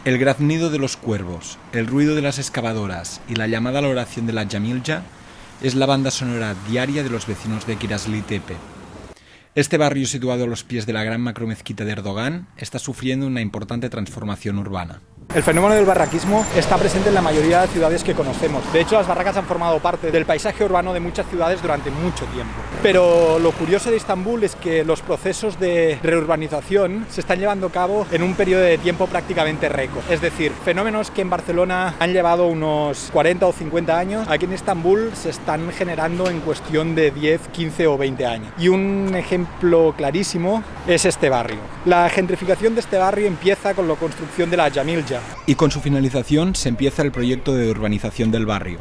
El graznido de los cuervos, el ruido de las excavadoras y la llamada a la oración de la Jamilja es la banda sonora diaria de los vecinos de Kirazli Tepe. Este barrio, situado a los pies de la gran macromezquita de Erdogan, está sufriendo una importante transformación urbana. El fenómeno del barraquismo está presente en la mayoría de ciudades que conocemos. De hecho, las barracas han formado parte del paisaje urbano de muchas ciudades durante mucho tiempo. Pero lo curioso de Estambul es que los procesos de reurbanización se están llevando a cabo en un periodo de tiempo prácticamente récord. Es decir, fenómenos que en Barcelona han llevado unos 40 o 50 años, aquí en Estambul se están generando en cuestión de 10, 15 o 20 años. Y un ejemplo clarísimo es este barrio. La gentrificación de este barrio empieza con la construcción de la Jamilja. Y con su finalización se empieza el proyecto de urbanización del barrio,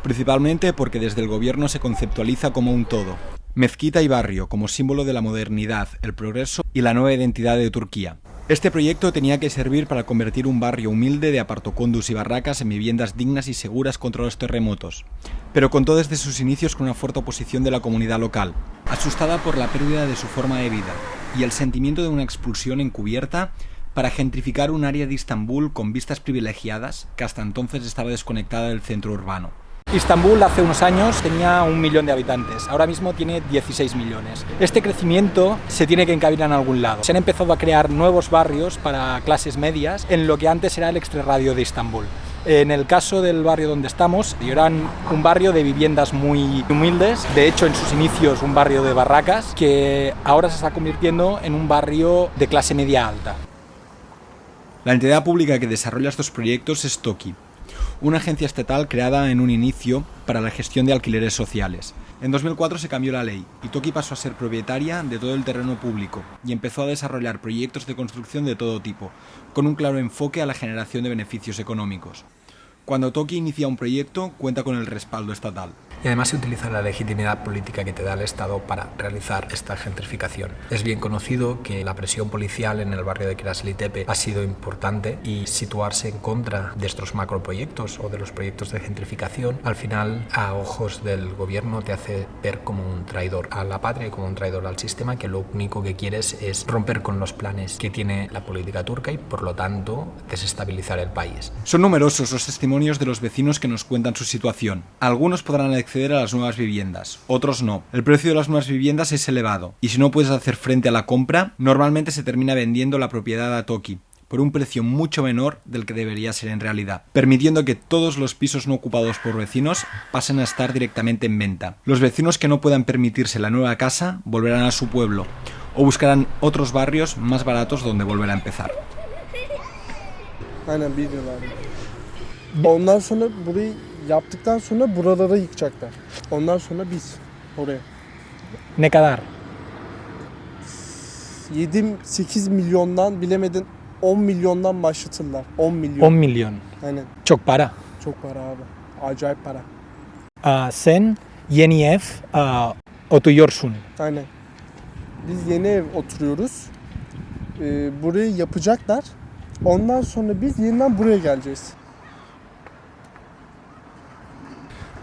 principalmente porque desde el gobierno se conceptualiza como un todo. Mezquita y barrio como símbolo de la modernidad, el progreso y la nueva identidad de Turquía. Este proyecto tenía que servir para convertir un barrio humilde de apartocondus y barracas en viviendas dignas y seguras contra los terremotos, pero contó desde sus inicios con una fuerte oposición de la comunidad local, asustada por la pérdida de su forma de vida y el sentimiento de una expulsión encubierta para gentrificar un área de Estambul con vistas privilegiadas que hasta entonces estaba desconectada del centro urbano. Estambul hace unos años tenía 1 millón de habitantes, ahora mismo tiene 16 millones. Este crecimiento se tiene que encabinar en algún lado. Se han empezado a crear nuevos barrios para clases medias en lo que antes era el extrarradio de Estambul. En el caso del barrio donde estamos, era un barrio de viviendas muy humildes, de hecho en sus inicios un barrio de barracas, que ahora se está convirtiendo en un barrio de clase media alta. La entidad pública que desarrolla estos proyectos es Toki, una agencia estatal creada en un inicio para la gestión de alquileres sociales. En 2004 se cambió la ley y Toki pasó a ser propietaria de todo el terreno público y empezó a desarrollar proyectos de construcción de todo tipo, con un claro enfoque a la generación de beneficios económicos. Cuando Toki inicia un proyecto, cuenta con el respaldo estatal. Y además se utiliza la legitimidad política que te da el Estado para realizar esta gentrificación. Es bien conocido que la presión policial en el barrio de Kirazli Tepe ha sido importante y situarse en contra de estos macroproyectos o de los proyectos de gentrificación, al final, a ojos del gobierno, te hace ver como un traidor a la patria y como un traidor al sistema, que lo único que quieres es romper con los planes que tiene la política turca y, por lo tanto, desestabilizar el país. Son numerosos los testimonios de los vecinos que nos cuentan su situación. Algunos podrán acceder a las nuevas viviendas, otros no. El precio de las nuevas viviendas es elevado y si no puedes hacer frente a la compra, normalmente se termina vendiendo la propiedad a Toki por un precio mucho menor del que debería ser en realidad, permitiendo que todos los pisos no ocupados por vecinos pasen a estar directamente en venta. Los vecinos que no puedan permitirse la nueva casa volverán a su pueblo o buscarán otros barrios más baratos donde volver a empezar. Aynen biliyorlar. Ondan sonra burayı yaptıktan sonra buraları yıkacaklar. Ondan sonra biz oraya. Ne kadar? 7-8 milyondan bilemedin 10 milyondan başlatırlar. 10 milyon. 10 milyon. Aynen. Çok para. Çok para abi. Acayip para. Sen yeni ev oturuyorsun. Aynen. Biz yeni ev oturuyoruz. Burayı yapacaklar. Ondan sonra biz yeniden buraya geleceğiz.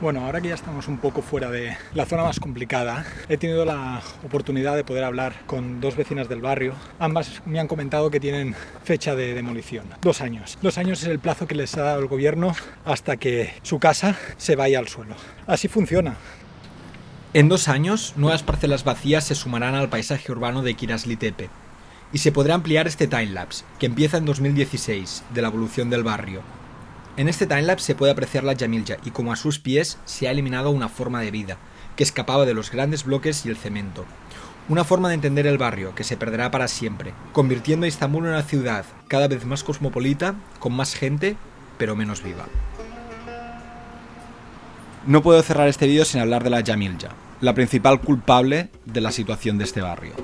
Bueno, ahora que ya estamos un poco fuera de la zona más complicada, he tenido la oportunidad de poder hablar con dos vecinas del barrio. Ambas me han comentado que tienen fecha de demolición. 2 años. 2 años es el plazo que les ha dado el gobierno hasta que su casa se vaya al suelo. Así funciona. En 2 años, nuevas parcelas vacías se sumarán al paisaje urbano de Kirazli Tepe y se podrá ampliar este timelapse, que empieza en 2016, de la evolución del barrio. En este timelapse se puede apreciar la Jamilja y como a sus pies se ha eliminado una forma de vida que escapaba de los grandes bloques y el cemento. Una forma de entender el barrio que se perderá para siempre, convirtiendo a Estambul en una ciudad cada vez más cosmopolita, con más gente, pero menos viva. No puedo cerrar este vídeo sin hablar de la Jamilja, la principal culpable de la situación de este barrio.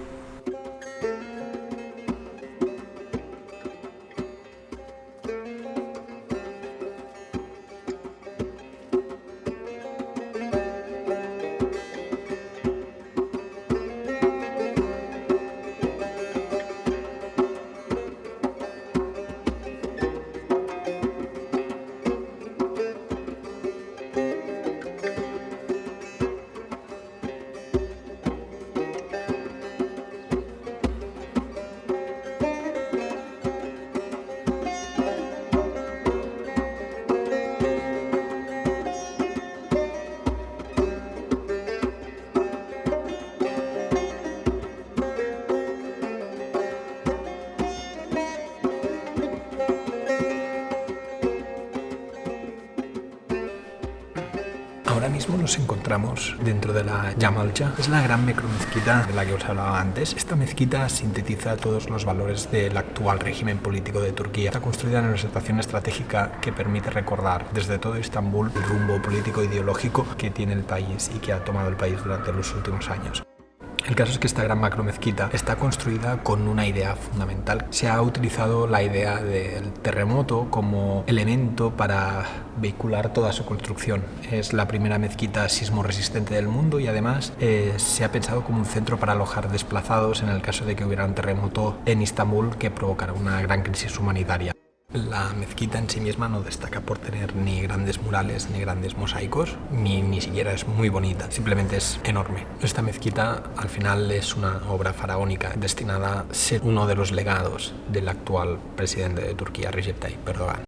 Ahora mismo nos encontramos dentro de la Jamalcha. Es la gran micromezquita de la que os hablaba antes. Esta mezquita sintetiza todos los valores del actual régimen político de Turquía. Está construida en una situación estratégica que permite recordar desde todo Estambul el rumbo político e ideológico que tiene el país y que ha tomado el país durante los últimos años. El caso es que esta gran macromezquita está construida con una idea fundamental. Se ha utilizado la idea del terremoto como elemento para vehicular toda su construcción. Es la primera mezquita sismo resistente del mundo y además se ha pensado como un centro para alojar desplazados en el caso de que hubiera un terremoto en Istambul que provocara una gran crisis humanitaria. La mezquita en sí misma no destaca por tener ni grandes murales ni grandes mosaicos, ni siquiera es muy bonita, simplemente es enorme. Esta mezquita al final es una obra faraónica destinada a ser uno de los legados del actual presidente de Turquía, Recep Tayyip Erdogan.